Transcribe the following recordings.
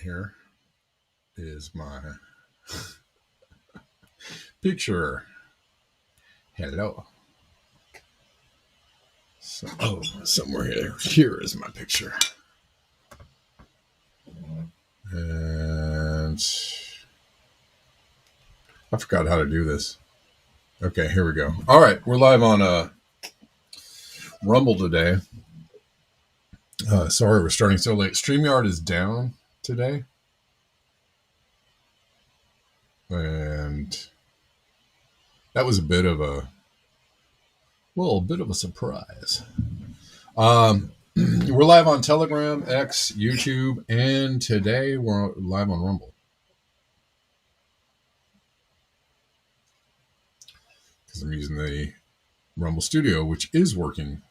here is my picture. Hello. So, somewhere here is my picture. And I forgot how to do this. Okay, here we go. All right, we're live on Rumble today. Sorry we're starting so late. StreamYard is down today. And that was a bit of a surprise. We're live on Telegram, X, YouTube, and today we're live on Rumble. Because I'm using the Rumble Studio, which is working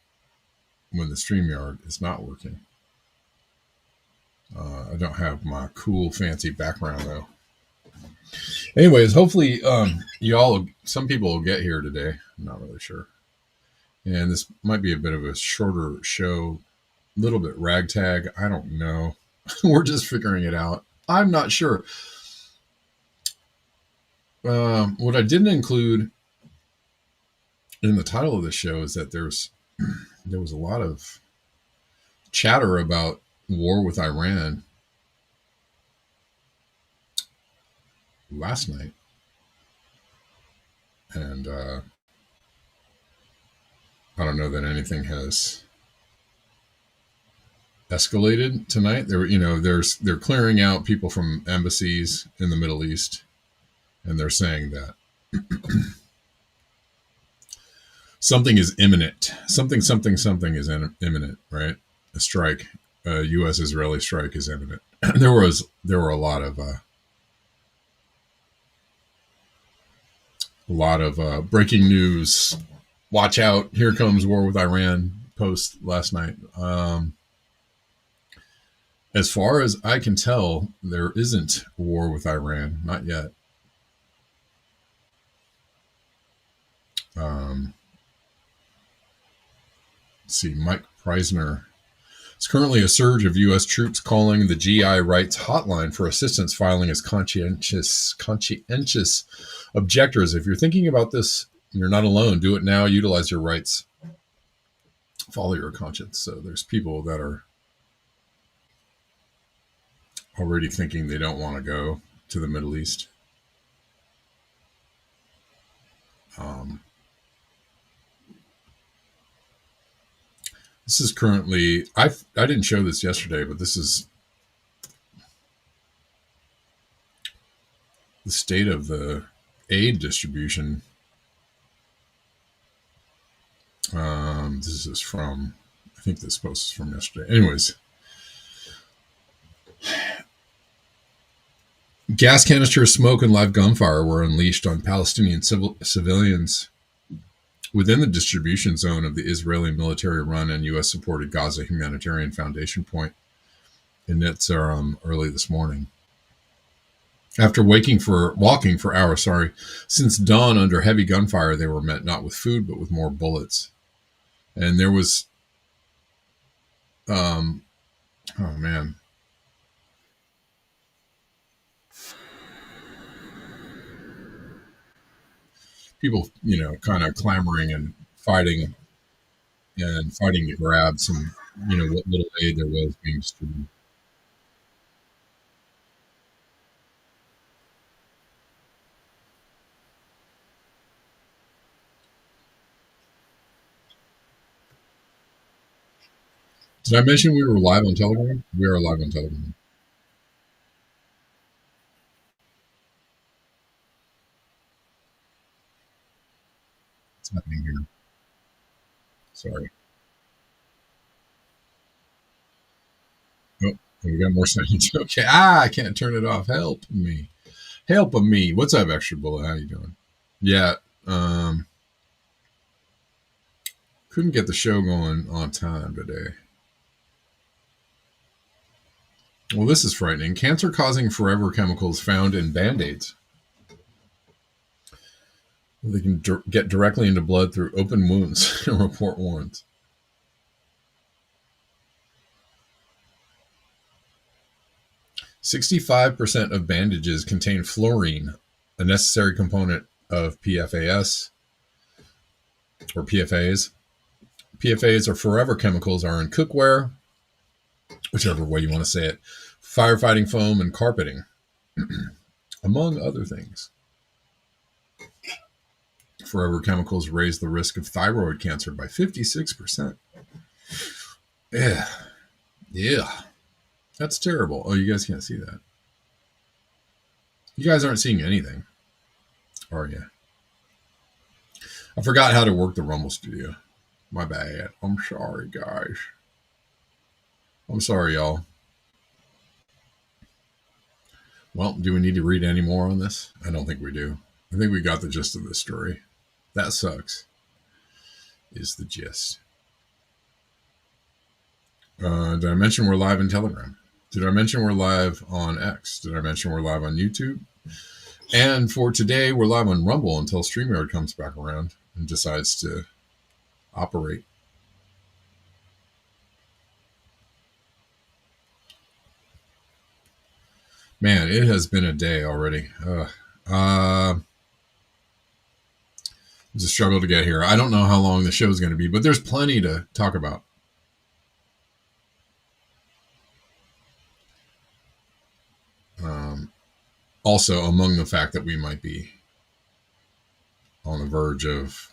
when the StreamYard is not working. I don't have my cool, fancy background, though. Anyways, hopefully some people will get here today. I'm not really sure. And this might be a bit of a shorter show, a little bit ragtag. I don't know. We're just figuring it out. I'm not sure. What I didn't include in the title of the show is that there was a lot of chatter about war with Iran last night. And I don't know that anything has escalated tonight. They're clearing out people from embassies in the Middle East, and they're saying that something is imminent. Something is imminent, right? A strike, a U.S.-Israeli strike is imminent. There were a lot of breaking news. Watch out! Here comes war with Iran. Post last night. As far as I can tell, there isn't a war with Iran, not yet. Let's see, Mike Preisner. It's currently a surge of U.S. troops calling the GI rights hotline for assistance, filing as conscientious objectors. If you're thinking about this, you're not alone. Do it now. Utilize your rights. Follow your conscience. So there's people that are already thinking they don't want to go to the Middle East. This is currently, I didn't show this yesterday, but this is the state of the aid distribution. This is from, I think this post is from yesterday. Anyways, gas canisters, smoke, and live gunfire were unleashed on Palestinian civilians within the distribution zone of the Israeli military-run and U.S.-supported Gaza Humanitarian Foundation Point in Netzarim early this morning. After walking for hours, since dawn under heavy gunfire, they were met not with food but with more bullets. And there was, oh man. People, kind of clamoring and fighting to grab some, what little aid there was being distributed. Did I mention we were live on Telegram? We are live on Telegram. What's happening here? Sorry. Oh, we got more silence. Okay. I can't turn it off. Help me. What's up, Extra Bullet? How you doing? Yeah. Couldn't get the show going on time today. Well, this is frightening. Cancer-causing forever chemicals found in Band-Aids. They can get directly into blood through open wounds, report warns. 65% of bandages contain fluorine, a necessary component of PFAS or PFAs. PFAs or forever chemicals are in cookware, whichever way you want to say it, firefighting foam, and carpeting, among other things. Forever chemicals raise the risk of thyroid cancer by 56%. Yeah. Yeah. That's terrible. Oh, you guys can't see that. You guys aren't seeing anything, are you? I forgot how to work the Rumble Studio. My bad. I'm sorry, guys. I'm sorry, y'all. Well, do we need to read any more on this? I don't think we do. I think we got the gist of this story. That sucks, is the gist. Did I mention we're live in Telegram? Did I mention we're live on X? Did I mention we're live on YouTube? And for today, we're live on Rumble until StreamYard comes back around and decides to operate. Man, it has been a day already. It's a struggle to get here. I don't know how long the show is going to be, but there's plenty to talk about. Also, among the fact that we might be on the verge of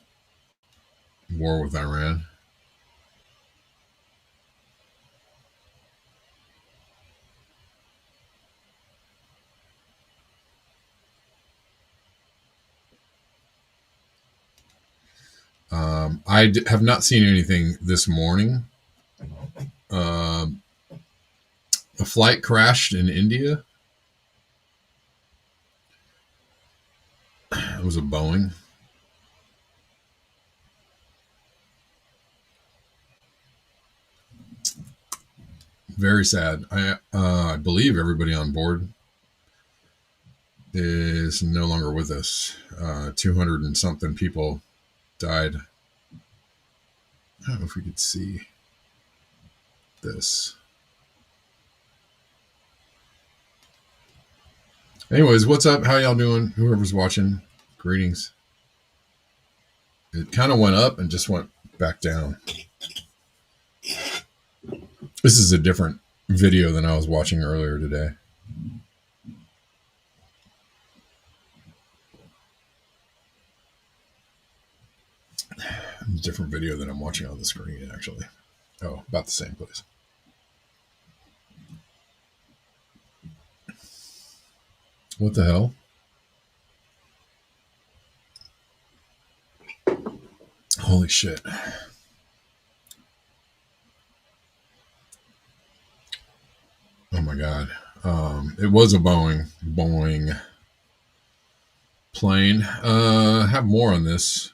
war with Iran. I have not seen anything this morning. A flight crashed in India. It was a Boeing. Very sad. I believe everybody on board is no longer with us. 200 and something people died. I don't know if we could see this. Anyways, what's up? How y'all doing? Whoever's watching, greetings. It kind of went up and just went back down. This is a different video than I was watching earlier today. Different video than I'm watching on the screen, actually. Oh, about the same place. What the hell? Holy shit. Oh my God. It was a Boeing plane. Have more on this.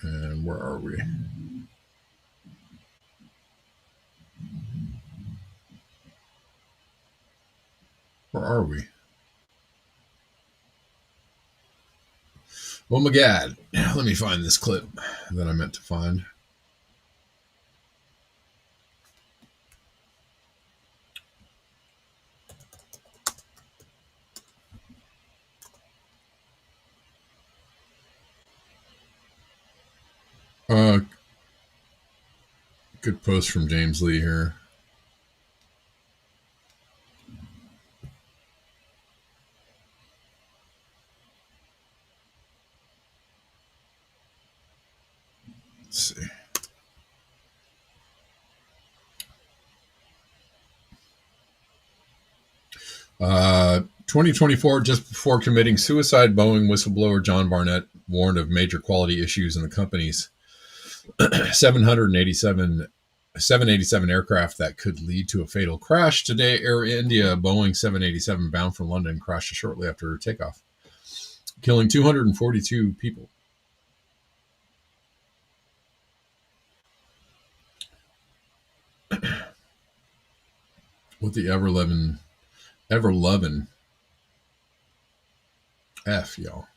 And where are we? Where are we? Oh my God. Let me find this clip that I meant to find. Good post from James Lee here. Let's see. Uh, 2024, just before committing suicide, Boeing whistleblower John Barnett warned of major quality issues in the company's 787 aircraft that could lead to a fatal crash. Today, Air India Boeing 787 bound from London crashed shortly after takeoff, killing 242 people. What the ever-loving F, y'all.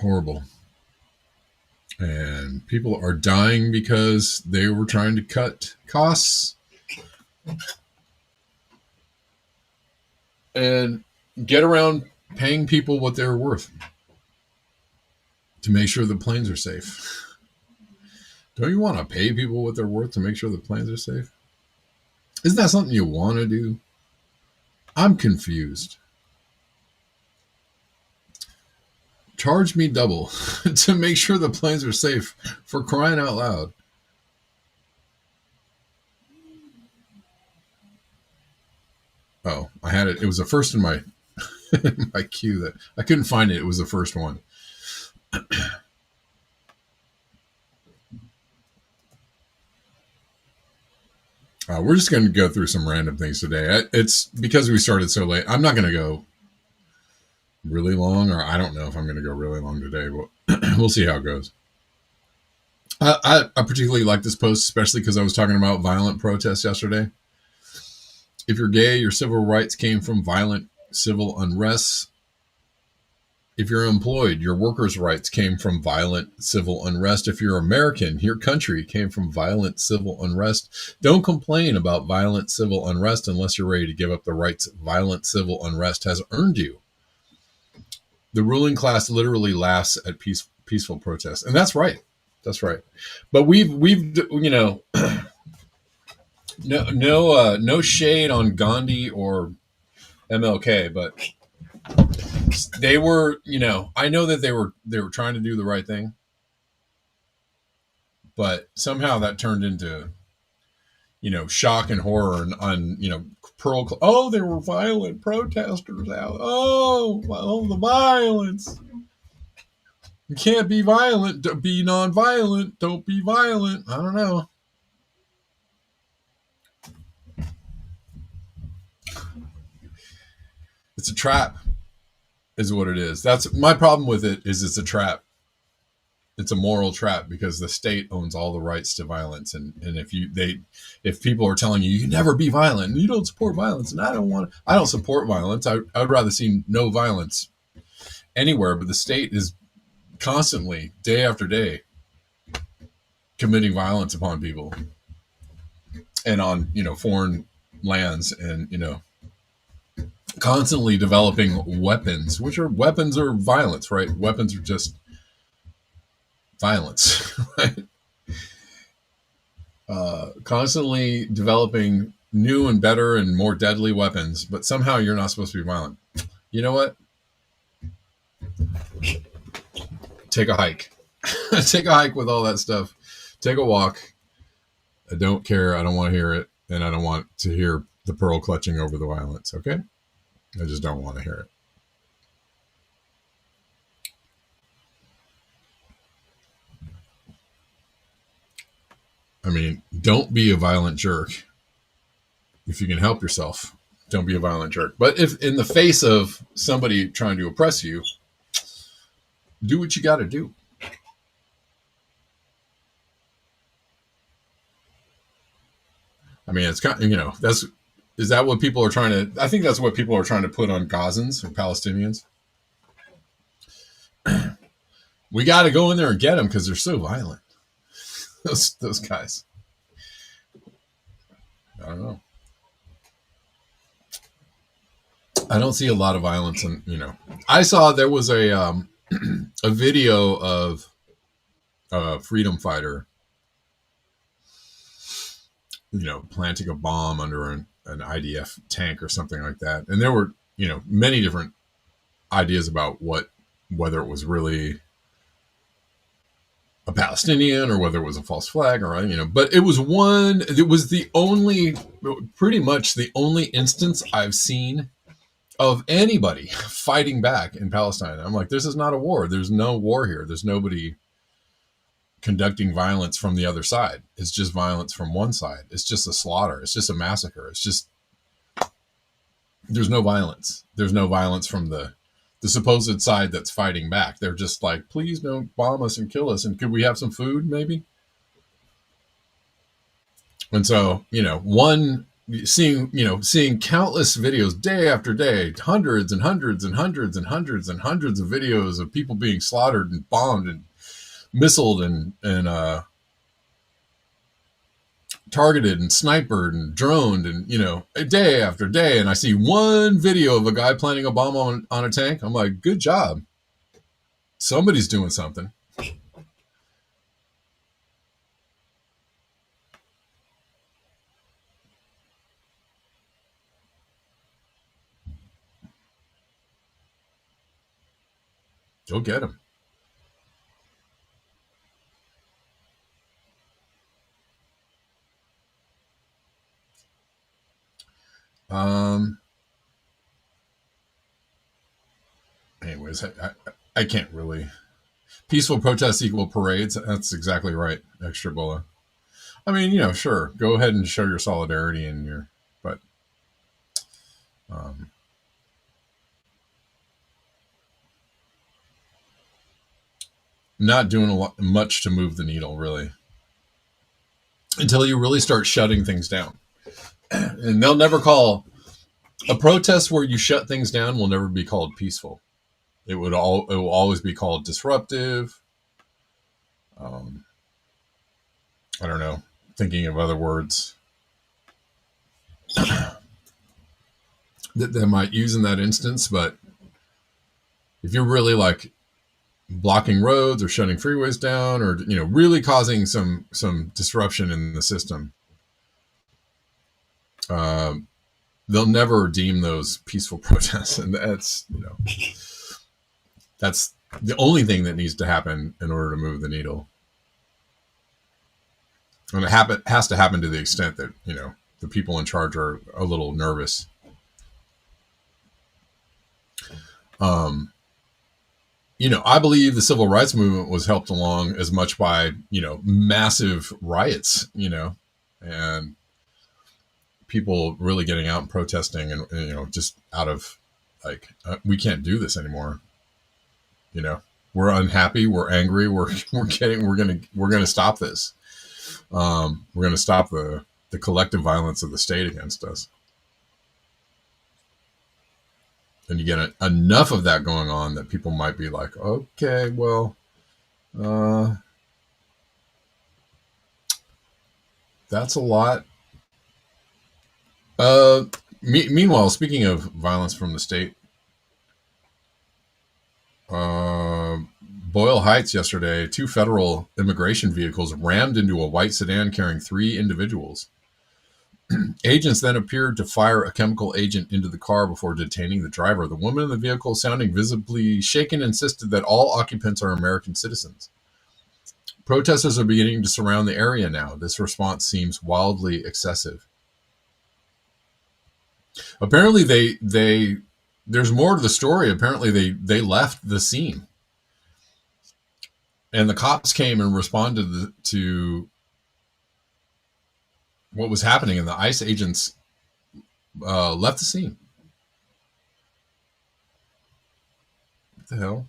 Horrible. And people are dying because they were trying to cut costs and get around paying people what they're worth to make sure the planes are safe. Don't you want to pay people what they're worth to make sure the planes are safe? Isn't that something you want to do? I'm confused. Charge me double to make sure the planes are safe, for crying out loud. Oh, I had it. It was the first in my my queue that I couldn't find it. It was the first one. We're just going to go through some random things today. It's because we started so late. I'm not going to go really long, or I don't know if I'm going to go really long today, but we'll see how it goes. I particularly like this post, especially because I was talking about violent protests yesterday. If you're gay, your civil rights came from violent civil unrest. If you're employed, your workers' rights came from violent civil unrest. If you're American, your country came from violent civil unrest. Don't complain about violent civil unrest unless you're ready to give up the rights violent civil unrest has earned you. The ruling class literally laughs at peaceful protests, and that's right. That's right. But we've you know, no shade on Gandhi or MLK, but they were, I know that they were trying to do the right thing, but somehow that turned into, shock and horror on Pearl. Oh, there were violent protesters out. Oh, well, the violence. You can't be violent. Be nonviolent. Don't be violent. I don't know. It's a trap, is what it is. That's my problem with it. Is it's a trap. It's a moral trap because the state owns all the rights to violence, and if people are telling you can never be violent, and you don't support violence, and I don't support violence. I would rather see no violence anywhere, but the state is constantly, day after day, committing violence upon people and on foreign lands, and constantly developing weapons, which are weapons or violence, right? Weapons are just violence, right? Constantly developing new and better and more deadly weapons, but somehow you're not supposed to be violent. You know what? Take a hike. Take a hike with all that stuff. Take a walk. I don't care. I don't want to hear it. And I don't want to hear the pearl clutching over the violence, okay? I just don't want to hear it. I mean, don't be a violent jerk. If you can help yourself, don't be a violent jerk. But if in the face of somebody trying to oppress you, do what you got to do. I mean, it's kind of, is that what people are trying to, I think that's what people are trying to put on Gazans or Palestinians. We got to go in there and get them because they're so violent. Those guys. I don't know. I don't see a lot of violence, and I saw there was a video of a freedom fighter, planting a bomb under an IDF tank or something like that, and there were many different ideas about whether it was really a Palestinian or whether it was a false flag or but it was pretty much the only instance I've seen of anybody fighting back in Palestine. I'm like, this is not a war. There's no war here. There's nobody conducting violence from the other side. It's just violence from one side. It's just a slaughter. It's just a massacre. It's just, there's no violence. There's no violence from the supposed side that's fighting back. They're just like, please don't bomb us and kill us. And could we have some food maybe? And so, one seeing countless videos day after day, hundreds and hundreds and hundreds and hundreds and hundreds of videos of people being slaughtered and bombed and missiled and targeted and snipered and droned and day after day, and I see one video of a guy planting a bomb on a tank. I'm like, good job, somebody's doing something. Go get him. Anyways, I can't really. Peaceful protests equal parades. That's exactly right, Extra Bola. I mean, sure, go ahead and show your solidarity but not doing much to move the needle, really, until you really start shutting things down. And they'll never call a protest where you shut things down will never be called peaceful. It will always be called disruptive. I don't know, thinking of other words that they might use in that instance. But if you're really like blocking roads or shutting freeways down, or really causing some disruption in the system, they'll never deem those peaceful protests, and that's the only thing that needs to happen in order to move the needle. And it has to happen to the extent that the people in charge are a little nervous. I believe the civil rights movement was helped along as much by massive riots, and people really getting out and protesting, and just out of like, we can't do this anymore. We're unhappy, we're angry, we're gonna stop this. We're gonna stop the collective violence of the state against us. And you get enough of that going on that people might be like, okay, well, that's a lot. Meanwhile, speaking of violence from the state, Boyle Heights yesterday, 2 federal immigration vehicles rammed into a white sedan carrying 3 individuals. Agents then appeared to fire a chemical agent into the car before detaining the driver. The woman in the vehicle, sounding visibly shaken, insisted that all occupants are American citizens. Protesters are beginning to surround the area now. This response seems wildly excessive. Apparently, there's more to the story. Apparently, they left the scene, and the cops came and responded to what was happening, and the ICE agents left the scene. What the hell?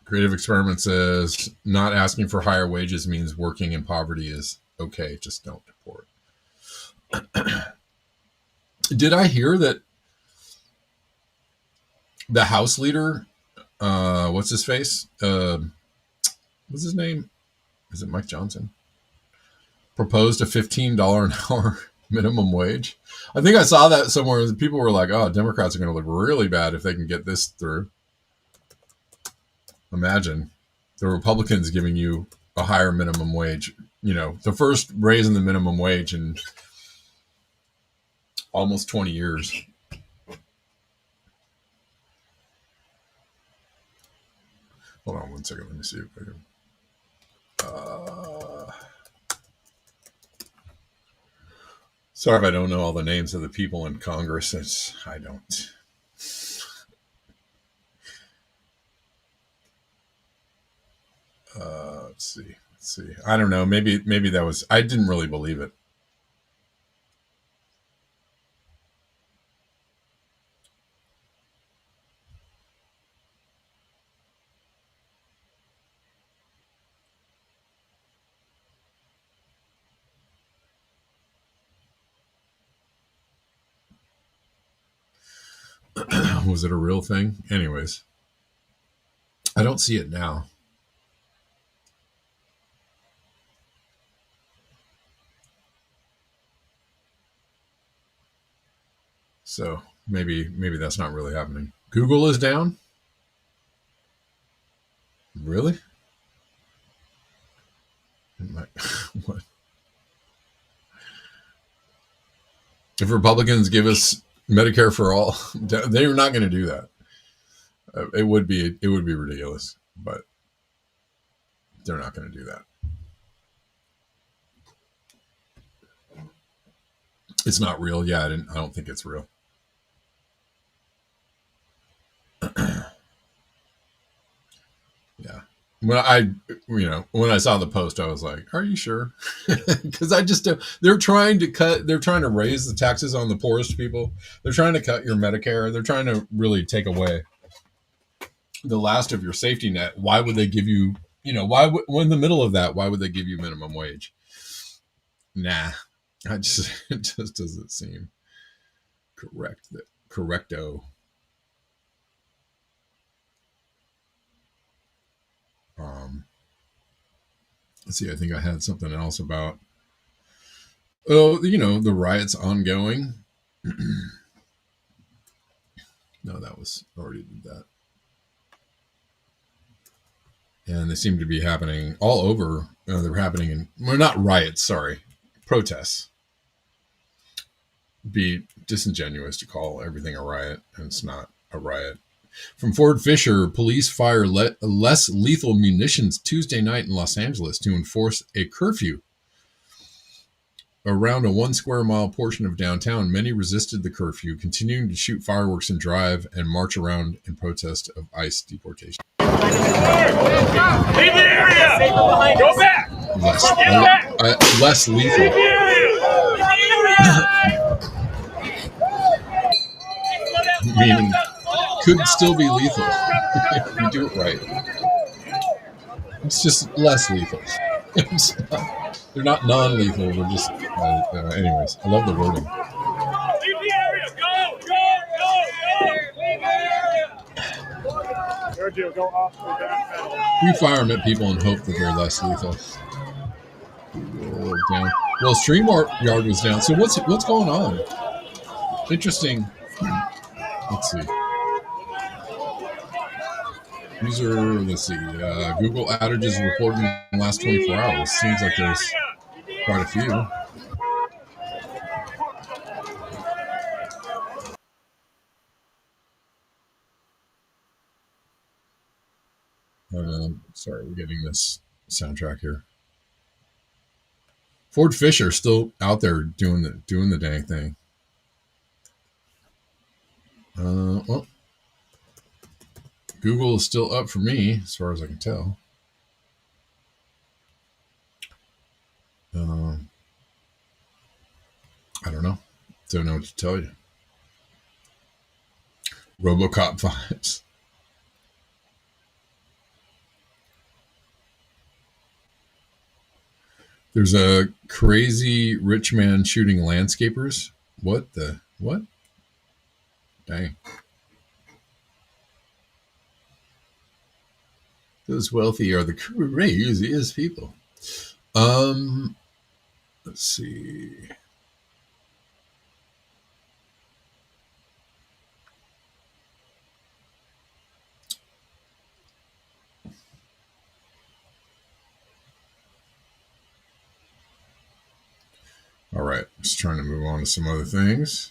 Creative Experiment says, not asking for higher wages means working in poverty is okay. Just don't deport. Did I hear that the House leader, what's his face? What's his name? Is it Mike Johnson? Proposed a $15 an hour minimum wage. I think I saw that somewhere. People were like, oh, Democrats are going to look really bad if they can get this through. Imagine the Republicans giving you a higher minimum wage. The first raise in the minimum wage in almost 20 years. Hold on one second. Let me see if I can. Sorry if I don't know all the names of the people in Congress. I don't. Let's see. I don't know. Maybe that was. I didn't really believe it. Was it a real thing? Anyways, I don't see it now. So maybe that's not really happening. Google is down? Really? What? If Republicans give us Medicare for all, they're not going to do that. It would be ridiculous, but they're not going to do that. It's not real. Yeah, I don't think it's real. Yeah. When I saw the post, I was like, "Are you sure?" Because they're trying to raise the taxes on the poorest people. They're trying to cut your Medicare. They're trying to really take away the last of your safety net. Why would they give you, when in the middle of that, why would they give you minimum wage? Nah, it just doesn't seem correcto. Let's see. I think I had something else about, the riots ongoing. No, that was already did that. And they seem to be happening all over. They're happening not riots, sorry, protests. Be disingenuous to call everything a riot, and it's not a riot. From Fort Fisher, police fire less lethal munitions Tuesday night in Los Angeles to enforce a curfew. Around a 1 square mile portion of downtown, many resisted the curfew, continuing to shoot fireworks and drive and march around in protest of ICE deportation. Leave the area! Go back! Less lethal. Leave the area! Meaning, could still be lethal if you do it right. It's just less lethal. They're not non-lethal. They're just, anyways. I love the wording. Leave the area! Go! Leave the area! Go off the back. We fire them at people and hope that they're less lethal. Down. Well, StreamYard was down. So what's going on? Interesting. Let's see. Let's see. Google outages reported in the last 24 hours. Seems like there's quite a few. Sorry, we're getting this soundtrack here. Ford Fisher still out there doing the dang thing. Well, Google is still up for me, as far as I can tell. I don't know. Don't know what to tell you. RoboCop vibes. There's a crazy rich man shooting landscapers. What? Dang. Those wealthy are the craziest people. Let's see. All right, just trying to move on to some other things.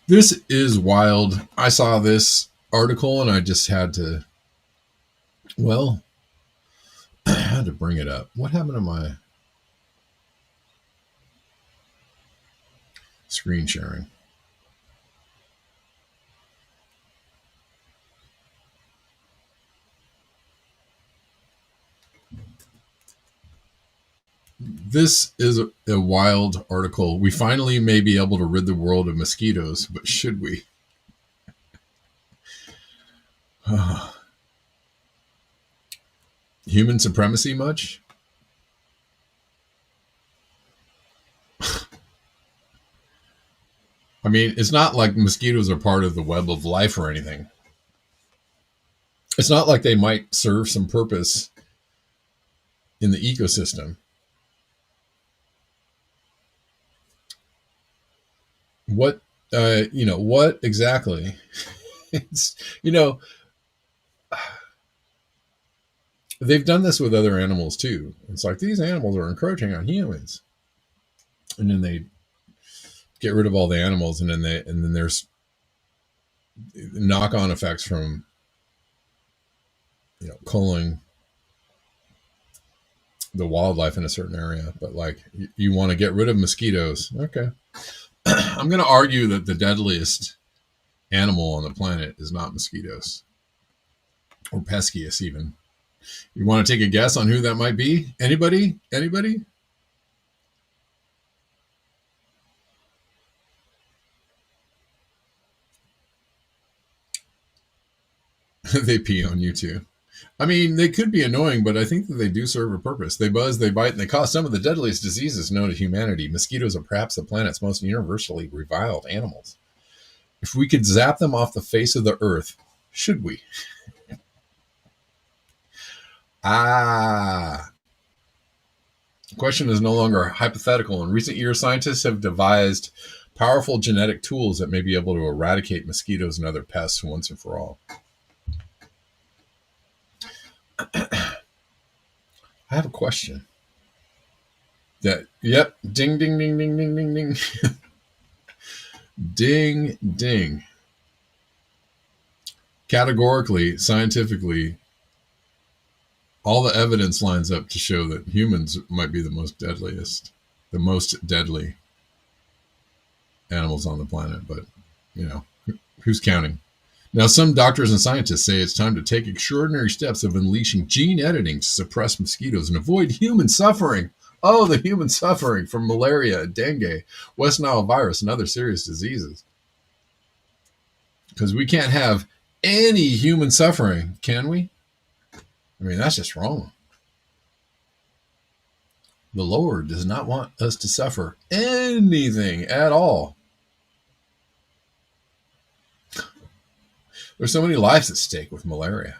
This is wild. I saw this article and I just had to, I had to bring it up. What happened to my screen sharing? This is a wild article. We finally may be able to rid the world of mosquitoes, but should we? Human supremacy much? I mean, it's not like mosquitoes are part of the web of life or anything. It's not like they might serve some purpose in the ecosystem. What, what exactly? It's, they've done this with other animals too. It's like these animals are encroaching on humans, and then they get rid of all the animals, and then there's knock-on effects from culling the wildlife in a certain area. But like you want to get rid of mosquitoes, okay? I'm going to argue that the deadliest animal on the planet is not mosquitoes, or Peskiest even. You want to take a guess on who that might be? Anybody? They pee on you too. I mean, they could be annoying, but I think that they do serve a purpose. They buzz, they bite, and they cause some of the deadliest diseases known to humanity. Mosquitoes are perhaps the planet's most universally reviled animals. If we could zap them off the face of the earth, should we? The question is no longer hypothetical. In recent years, scientists have devised powerful genetic tools that may be able to eradicate mosquitoes and other pests once and for all. I have a question. Ding, ding, ding, ding, ding, ding, ding. Ding, ding. Categorically, scientifically, all the evidence lines up to show that humans might be the most deadly animals on the planet. But, who's counting? Now, some doctors and scientists say it's time to take extraordinary steps of unleashing gene editing to suppress mosquitoes and avoid human suffering. Oh, the human suffering from malaria, dengue, West Nile virus, and other serious diseases. Because we can't have any human suffering, can we? I mean, that's just wrong. The Lord does not want us to suffer anything at all. There's so many lives at stake with malaria.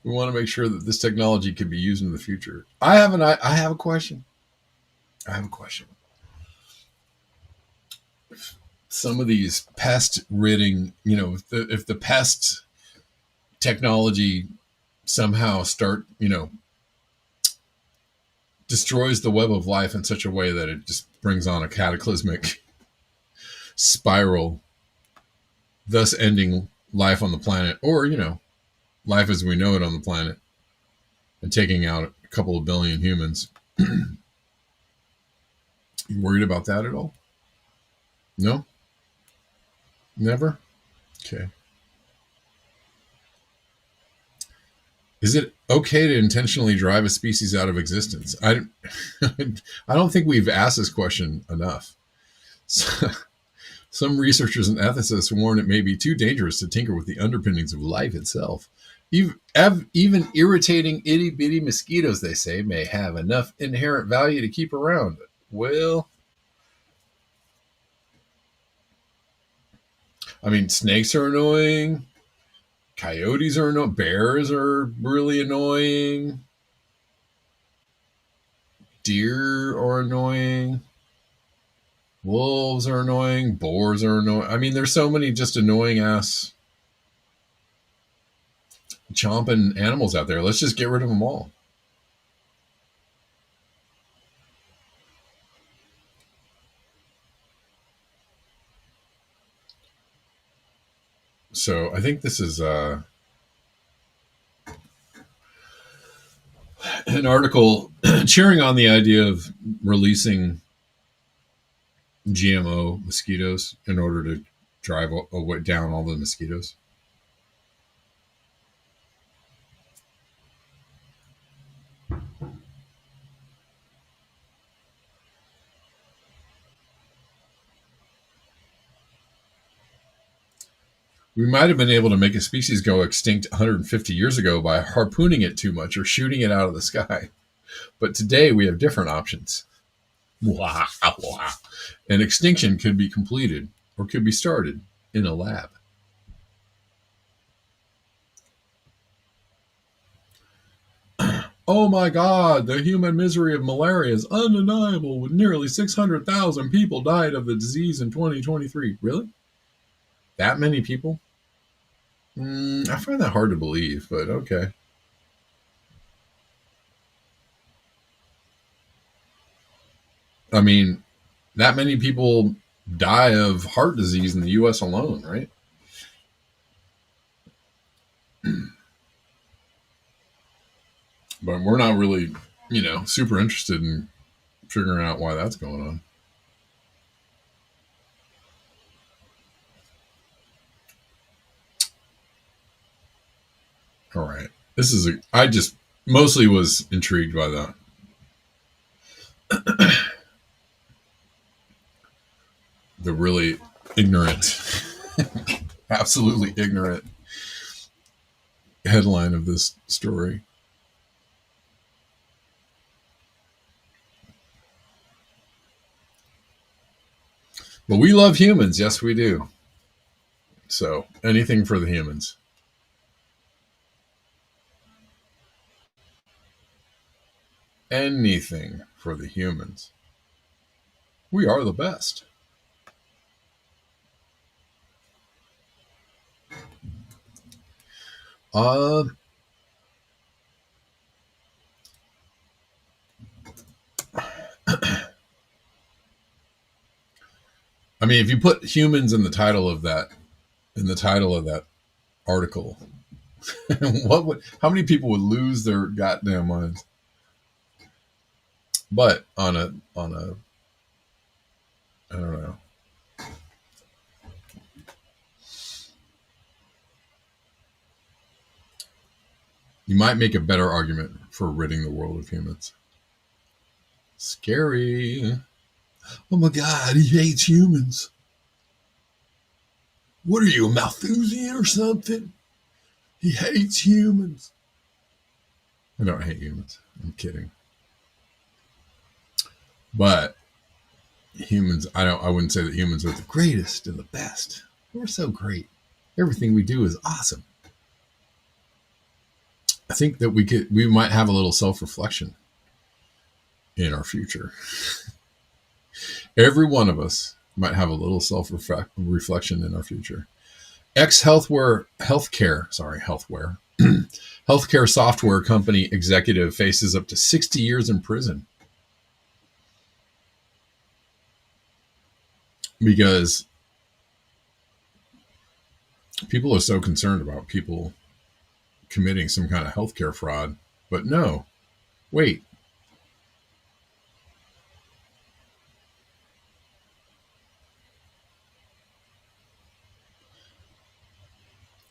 We want to make sure that this technology can be used in the future. I have a question. Some of these pest ridding, if the pest technology somehow destroys the web of life in such a way that it just brings on a cataclysmic spiral, thus ending life on the planet, or, life as we know it on the planet, and taking out a couple of billion humans. You worried about that at all? No? Never? Okay. Is it okay to intentionally drive a species out of existence? I don't think we've asked this question enough. Some researchers and ethicists warn it may be too dangerous to tinker with the underpinnings of life itself. Even irritating itty-bitty mosquitoes, they say, may have enough inherent value to keep around. Well, I mean, snakes are annoying. Coyotes are annoying. Bears are really annoying. Deer are annoying. Wolves are annoying. Boars are annoying. I mean, there's so many just annoying ass chomping animals out there. Let's just get rid of them all. So I think this is an article cheering on the idea of releasing GMO mosquitoes in order to drive down all the mosquitoes. We might have been able to make a species go extinct 150 years ago by harpooning it too much or shooting it out of the sky. But today we have different options. Wow, wow. And extinction could be completed or could be started in a lab. Oh my God, the human misery of malaria is undeniable, with nearly 600,000 people died of the disease in 2023. Really? That many people? I find that hard to believe, but okay. I mean, that many people die of heart disease in the US alone, right? But we're not really, super interested in figuring out why that's going on. All right. I just mostly was intrigued by the really ignorant, absolutely ignorant headline of this story. But we love humans. Yes, we do. So anything for the humans. Anything for the humans. We are the best. Uh, I mean, if you put humans in the title of that, article, how many people would lose their goddamn minds? But I don't know. You might make a better argument for ridding the world of humans. Scary. Oh my God, he hates humans. What are you, a Malthusian or something? He hates humans. I don't hate humans. I'm kidding. But humans, I wouldn't say that humans are the greatest and the best. We're so great. Everything we do is awesome. I think that we might have a little self-reflection in our future. Every one of us might have a little self-reflection in our future. Healthcare software company executive faces up to 60 years in prison because people are so concerned about people committing some kind of healthcare fraud. But no, wait.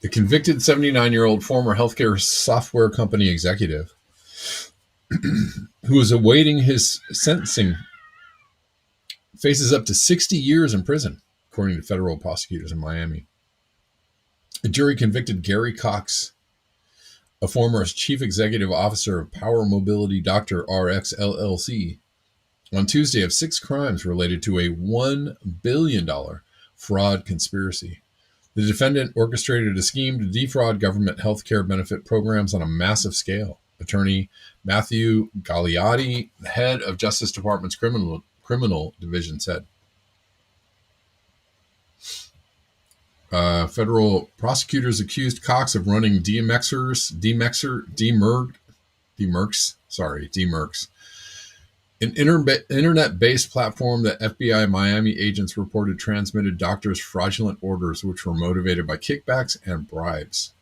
The convicted 79-year-old former healthcare software company executive who is awaiting his sentencing faces up to 60 years in prison, according to federal prosecutors in Miami. A jury convicted Gary Cox, a former chief executive officer of Power Mobility Dr. RX LLC, on Tuesday of 6 crimes related to a $1 billion fraud conspiracy. The defendant orchestrated a scheme to defraud government health care benefit programs on a massive scale. Attorney Matthew Gagliotti, the head of Justice Department's criminal division, said. Federal prosecutors accused Cox of running DMerks, an internet-based platform that FBI Miami agents reported transmitted doctors' fraudulent orders, which were motivated by kickbacks and bribes.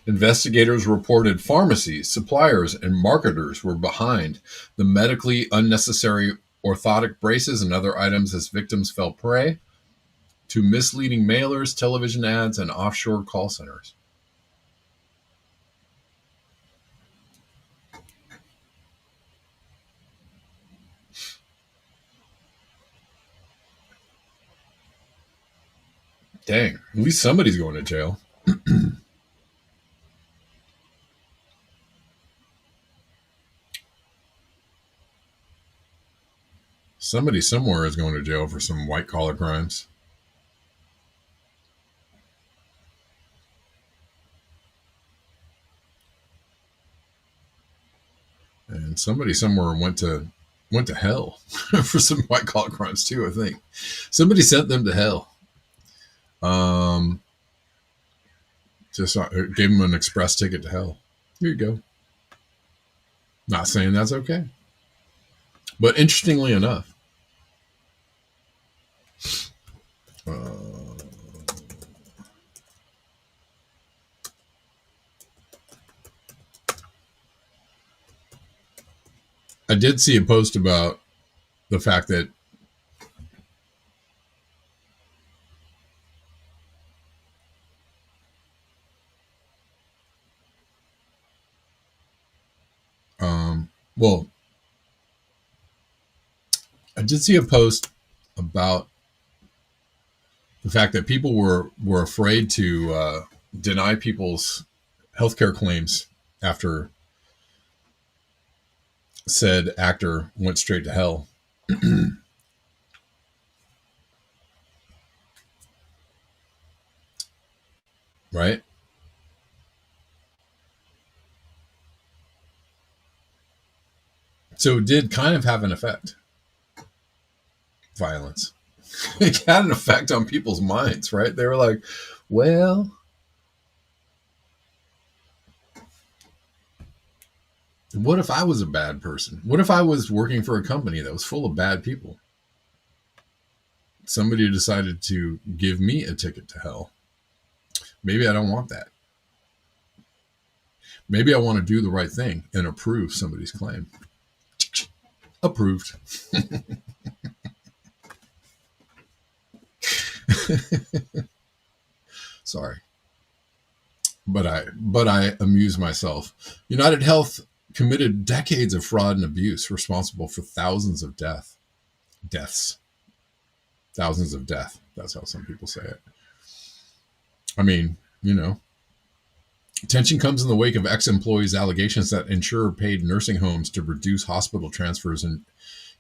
Investigators reported pharmacies, suppliers, and marketers were behind the medically unnecessary orthotic braces and other items as victims fell prey to misleading mailers, television ads, and offshore call centers. Dang, at least somebody's going to jail. Somebody somewhere is going to jail for some white collar crimes. And somebody somewhere went to hell for some white collar crimes too, I think. Somebody sent them to hell. Just gave them an express ticket to hell. Here you go. Not saying that's okay. But interestingly enough, I did see a post about the fact that well, I did see a post about the fact that people were afraid to deny people's healthcare claims after said actor went straight to hell. Right? So it did kind of have an effect. Violence. It had an effect on people's minds, right? They were like, well, what if I was a bad person? What if I was working for a company that was full of bad people? Somebody decided to give me a ticket to hell. Maybe I don't want that. Maybe I want to do the right thing and approve somebody's claim. Approved. Sorry. But I amuse myself. United Health committed decades of fraud and abuse responsible for thousands of deaths. Thousands of death. That's how some people say it. I mean, tension comes in the wake of ex-employees' allegations that insurer paid nursing homes to reduce hospital transfers and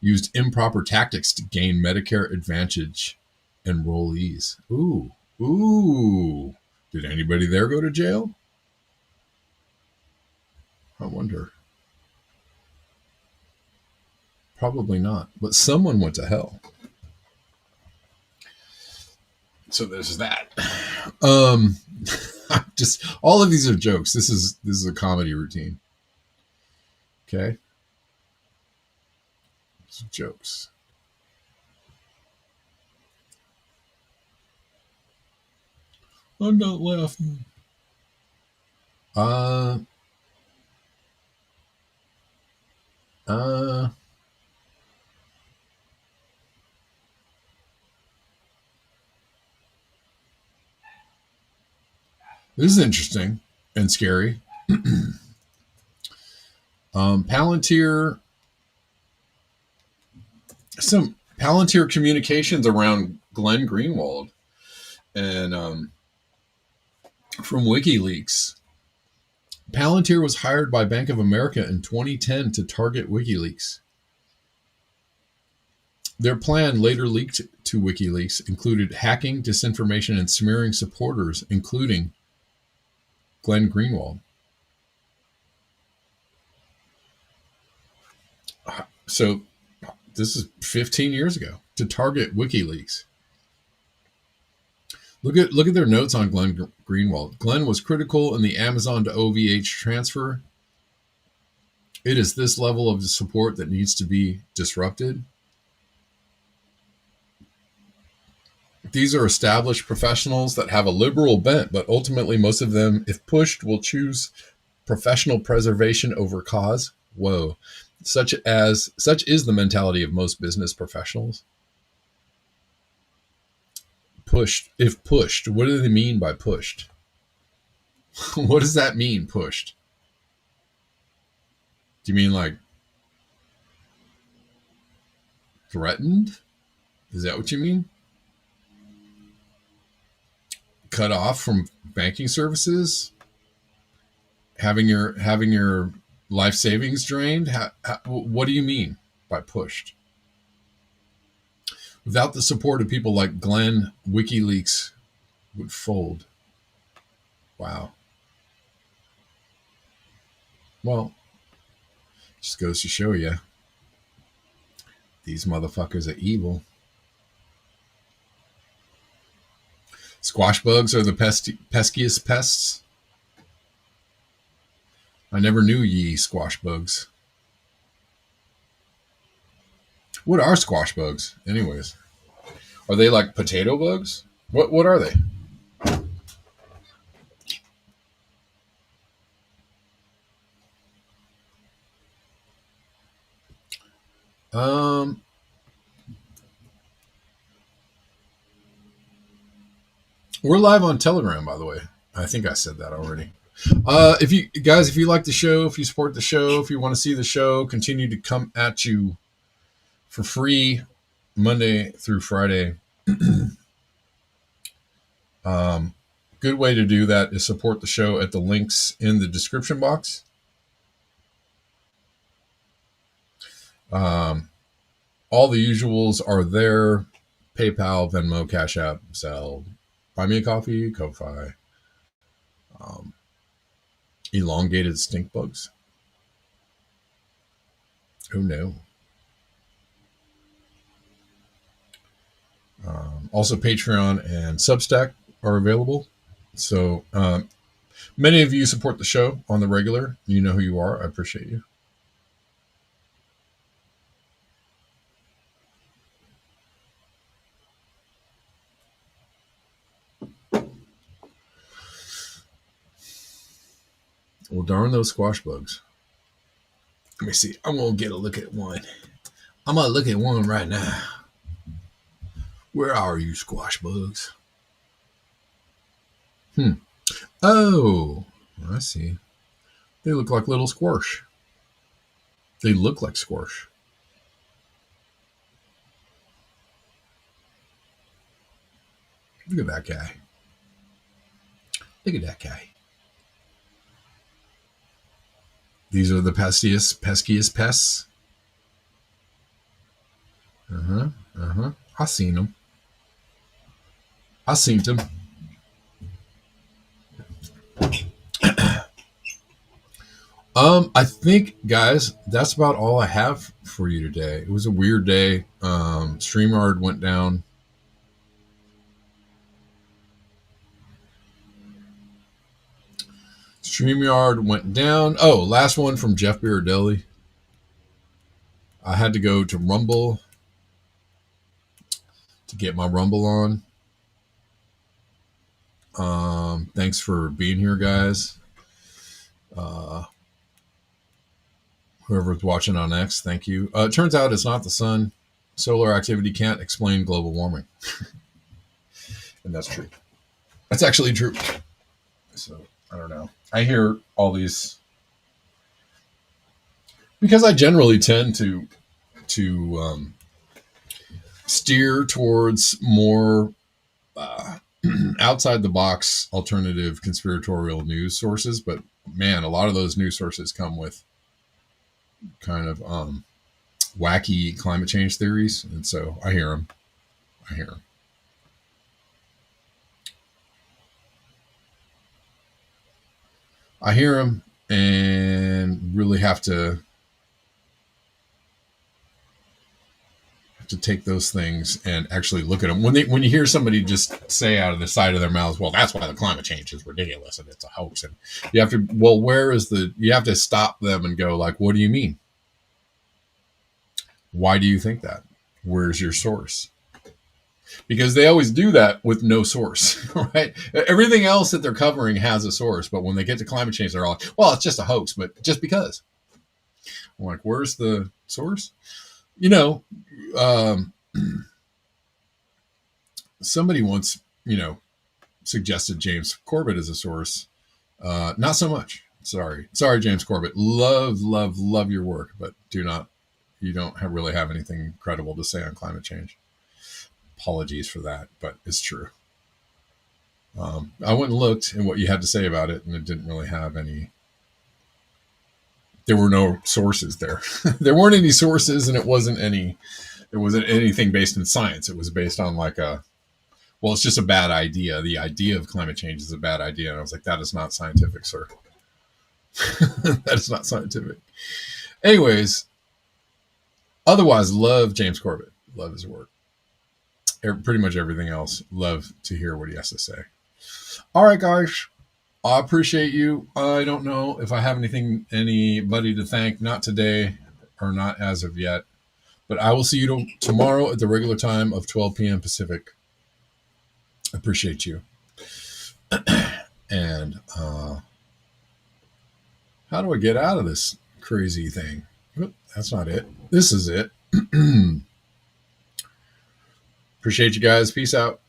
used improper tactics to gain Medicare Advantage enrollees. Ooh. Did anybody there go to jail? I wonder. Probably not, but someone went to hell. So there's that. Just all of these are jokes. This is a comedy routine. Okay. It's jokes. I'm not laughing. This is interesting and scary. Palantir, some Palantir communications around Glenn Greenwald and from WikiLeaks. Palantir was hired by Bank of America in 2010 to target WikiLeaks. Their plan, later leaked to WikiLeaks, included hacking, disinformation, and smearing supporters, including Glenn Greenwald. So this is 15 years ago to target WikiLeaks. Look at their notes on Glenn Greenwald. Glenn was critical in the Amazon to OVH transfer. It is this level of support that needs to be disrupted. These are established professionals that have a liberal bent, but ultimately most of them, if pushed, will choose professional preservation over cause. Whoa. Such is the mentality of most business professionals. Pushed. If pushed, what do they mean by pushed? What does that mean, pushed? Do you mean like threatened? Is that what you mean? Cut off from banking services? Having your life savings drained? What do you mean by pushed? Without the support of people like Glenn, WikiLeaks would fold. Wow. Well, just goes to show you, these motherfuckers are evil. Squash bugs are the peskiest pests. I never knew ye squash bugs. What are squash bugs, anyways? Are they like potato bugs? What are they? We're live on Telegram, by the way. I think I said that already. If you like the show, if you support the show, if you want to see the show continue to come at you for free Monday through Friday, good way to do that is support the show at the links in the description box. All the usuals are there: PayPal, Venmo, Cash App, Zelle, Buy Me a Coffee, Ko-Fi, elongated stink bugs. Oh no. Also, Patreon and Substack are available. So many of you support the show on the regular. You know who you are. I appreciate you. Well, darn those squash bugs. Let me see. I'm going to get a look at one. I'm going to look at one right now. Where are you, squash bugs? Oh, I see. They look like little squash. They look like squash. Look at that guy. Look at that guy. These are the Peskiest pests. I seen them. I seen them. I think, guys, that's about all I have for you today. It was a weird day. StreamYard went down. Oh, last one from Jeff Beardelli. I had to go to Rumble to get my Rumble on. Thanks for being here, guys. Whoever's watching on X, thank you. It turns out it's not the sun. Solar activity can't explain global warming. And that's true. That's actually true. So, I don't know. I hear all these because I generally tend to steer towards more outside the box alternative conspiratorial news sources. But man, a lot of those news sources come with kind of wacky climate change theories, and so I hear them. And really have to take those things and actually look at them. When you hear somebody just say out of the side of their mouths, well, that's why the climate change is ridiculous and it's a hoax, and you have to, well, you have to stop them and go like, what do you mean? Why do you think that? Where's your source? Because they always do that with no source, right? Everything else that they're covering has a source, but when they get to climate change, they're all like, well, it's just a hoax, but just because. I'm like, where's the source? Somebody once, suggested James Corbett as a source. Not so much. Sorry, James Corbett. Love your work, but you don't really have anything credible to say on climate change. Apologies for that, but it's true. I went and looked at what you had to say about it, and it didn't really have any. There were no sources there. There weren't any sources, and it wasn't any It wasn't anything based in science. It was based on like well, it's just a bad idea. The idea of climate change is a bad idea. And I was like, that is not scientific, sir. That is not scientific. Anyways, otherwise, love James Corbett. Love his work. Pretty much everything else. Love to hear what he has to say. All right, guys. I appreciate you. I don't know if I have anybody to thank. Not today, or not as of yet. But I will see you tomorrow at the regular time of 12 p.m. Pacific. Appreciate you. And how do I get out of this crazy thing? Oop, that's not it. This is it. Appreciate you guys. Peace out.